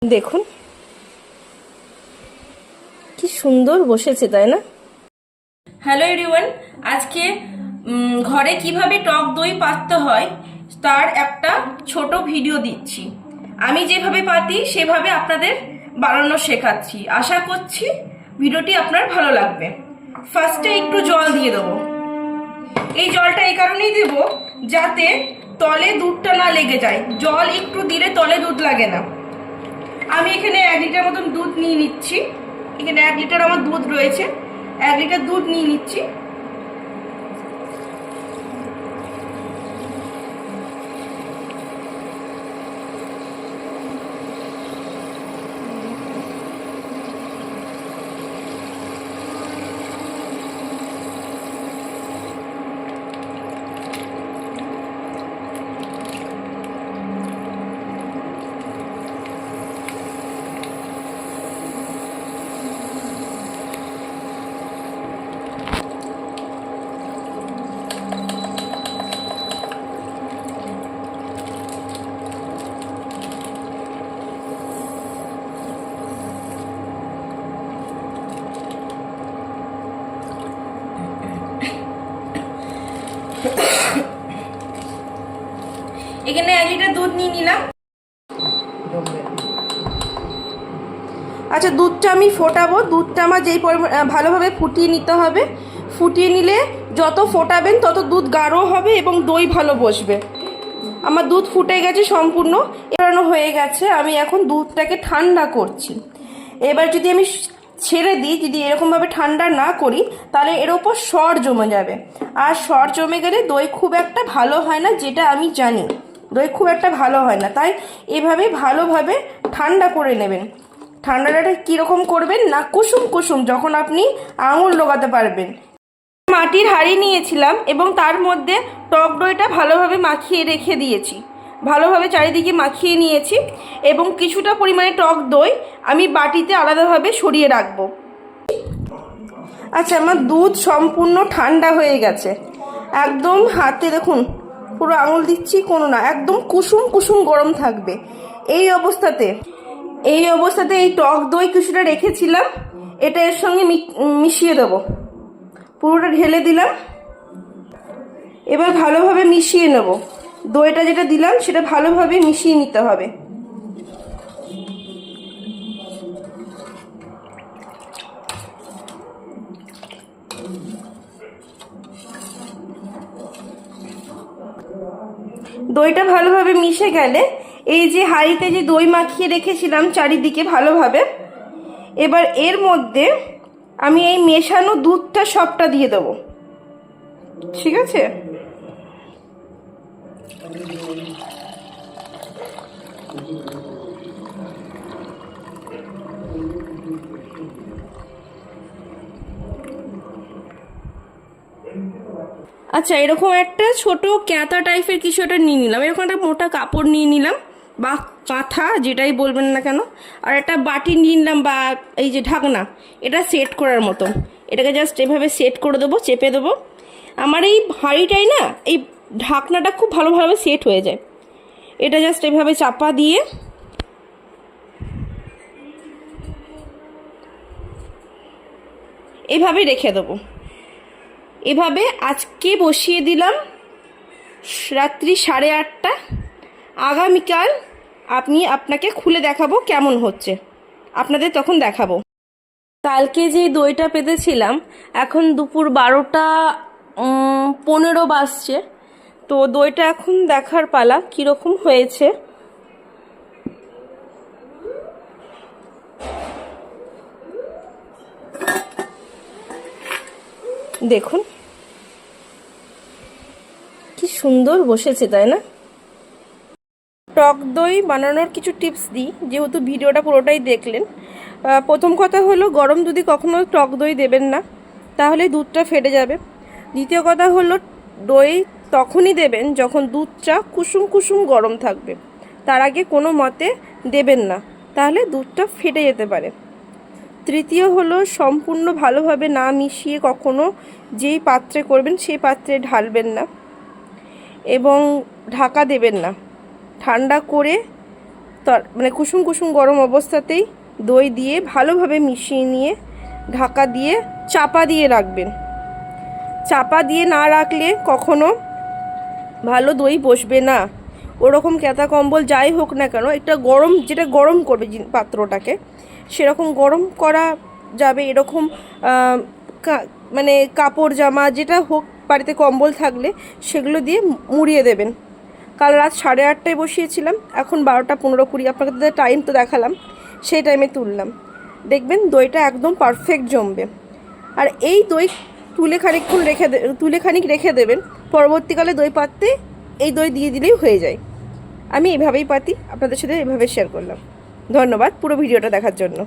দেখুন কি সুন্দর বসেছে, তাই না? হ্যালো এভরিওয়ান, আজকে ঘরে কিভাবে টক দই পাততে হয় তার একটা ছোট ভিডিও দিচ্ছি। আমি যেভাবে পাতি সেভাবে আপনাদের বানানো শেখাচ্ছি। আশা করছি ভিডিওটি আপনার ভালো লাগবে। ফার্স্টে একটু জল দিয়ে দেবো। এই জলটা এই কারণেই দেব যাতে তলে দুধটা না লেগে যায়। জল একটু দিলে তলে দুধ লাগে না। আমি এখানে 1 লিটার মতন দুধ নিয়ে নিচ্ছি। এখানে 1 লিটার আমার দুধ রয়েছে। 1 লিটার দুধ নিয়ে নিচ্ছি। এখানে 1 লিটার দুধ নিয়ে নিলাম। আচ্ছা, দুধটা আমি ফোটাবো। দুধটা আমার যেই ভালোভাবে ফুটিয়ে নিতে হবে। ফুটিয়ে নিলে যত ফোটাবেন তত দুধ গাঢ় হবে এবং দই ভালো বসবে। আমার দুধ ফুটে গেছে সম্পূর্ণ, এড়ানো হয়ে গেছে। আমি এখন দুধটাকে ঠান্ডা করছি। এবার যদি আমি ছেড়ে দিই, যদি এরকমভাবে ঠান্ডা না করি, তাহলে এর ওপর সর জমে যাবে। আর সর জমে গেলে দই খুব একটা ভালো হয় না, যেটা আমি জানি। দই খুব একটা ভালো হয় না, তাই এভাবে ভালোভাবে ঠান্ডা করে নেবেন। ঠান্ডাটা কীরকম করবেন না, কুসুম কুসুম, যখন আপনি আঙুল লাগাতে পারবেন। মাটির হাঁড়ি নিয়েছিলাম এবং তার মধ্যে টক দইটা ভালোভাবে মাখিয়ে রেখে দিয়েছি। ভালোভাবে চারিদিকে মাখিয়ে নিয়েছি এবং কিছুটা পরিমাণে টক দই আমি বাটিতে আলাদাভাবে সরিয়ে রাখবো। আচ্ছা, আমার দুধ সম্পূর্ণ ঠান্ডা হয়ে গেছে। একদম হাতে দেখুন, পুরো আঙুল দিচ্ছি কোনো না, একদম কুসুম কুসুম গরম থাকবে। এই অবস্থাতে এই টক দই কিছুটা রেখেছিলাম, এটা এর সঙ্গে মিশিয়ে দেবো। পুরোটা ঢেলে দিলাম। এবার ভালোভাবে মিশিয়ে নেব। দইটা যেটা দিলাম সেটা ভালোভাবে মিশিয়ে নিতে হবে। দইটা ভালোভাবে মিশে গেলে এই যে হাঁড়িতে যে দই মাখিয়ে রেখেছিলাম চারিদিকে ভালোভাবে, এবার এর মধ্যে আমি এই মেশানো দুধটা সবটা দিয়ে দেবো। ঠিক আছে? আচ্ছা, এরকম একটা ছোট ক্যাঁথা টাইপের কিছু একটা নিয়ে নিলাম। এরকম একটা মোটা কাপড় নিয়ে নিলাম, বা কাঁথা যেটাই বলবেন না কেন। আর একটা বাটি নিয়ে নিলাম, বা এই যে ঢাকনা, এটা সেট করার মতো। এটাকে জাস্ট এভাবে সেট করে দেবো, চেপে দেবো। আমার এই হাঁড়িটাই না, এই ঢাকনাটা খুব ভালোভাবে সেট হয়ে যায়। এটা জাস্ট এভাবে চাপা দিয়ে এভাবে রেখে দেবো। এভাবে আজকে বসিয়ে দিলাম রাত্রি 8:30। আগামীকাল আপনাকে খুলে দেখাবো কেমন হচ্ছে, আপনাদের তখন দেখাবো। কালকে যে দইটা পেতেছিলাম, এখন দুপুর 12:15 বাজছে। তো দইটা এখন দেখার পালা কীরকম হয়েছে। দেখুন কি সুন্দর বসেছে, তাই না? টক দই বানানোর কিছু টিপস দিই, যেহেতু ভিডিওটা পুরোটাই দেখলেন। প্রথম কথা হলো, গরম দুধে কখনো টক দই দেবেন না, তাহলে দুধটা ফেটে যাবে। দ্বিতীয় কথা হলো, দই তখনই দেবেন যখন দুধটা কুসুম কুসুম গরম থাকবে। তার আগে কোনো মতে দেবেন না, তাহলে দুধটা ফেটে যেতে পারে। তৃতীয় হলো, সম্পূর্ণ ভালোভাবে না মিশিয়ে কখনো যেই পাত্রে করবেন সেই পাত্রে ঢালবেন না এবং ঢাকা দেবেন না। ঠান্ডা করে মানে কুসুম কুসুম গরম অবস্থাতেই দই দিয়ে ভালোভাবে মিশিয়ে নিয়ে ঢাকা দিয়ে চাপা দিয়ে রাখবেন। চাপা দিয়ে না রাখলে কখনো ভালো দই বসবে না। ওরকম ক্যাথা কম্বল যাই হোক না কেন, একটা গরম, যেটা গরম করবে পাত্রটাকে, সেরকম গরম করা যাবে। এরকম মানে কাপড় জামা যেটা হোক, বাড়িতে কম্বল থাকলে সেগুলো দিয়ে মুড়িয়ে দেবেন। কাল রাত 8:30টায় বসিয়েছিলাম, এখন 12টা 15-20, আপনাকে টাইম তো দেখালাম, সেই টাইমে তুললাম। দেখবেন দইটা একদম পারফেক্ট জমবে। আর এই দই তুলে খানিক রেখে দেবেন। পরবর্তীকালে দই পাততে এই দই দিয়ে দিলেই হয়ে যায়। আমি এভাবেই পাতি, আপনাদের সাথে এভাবে শেয়ার করলাম। ধন্যবাদ পুরো ভিডিওটা দেখার জন্য।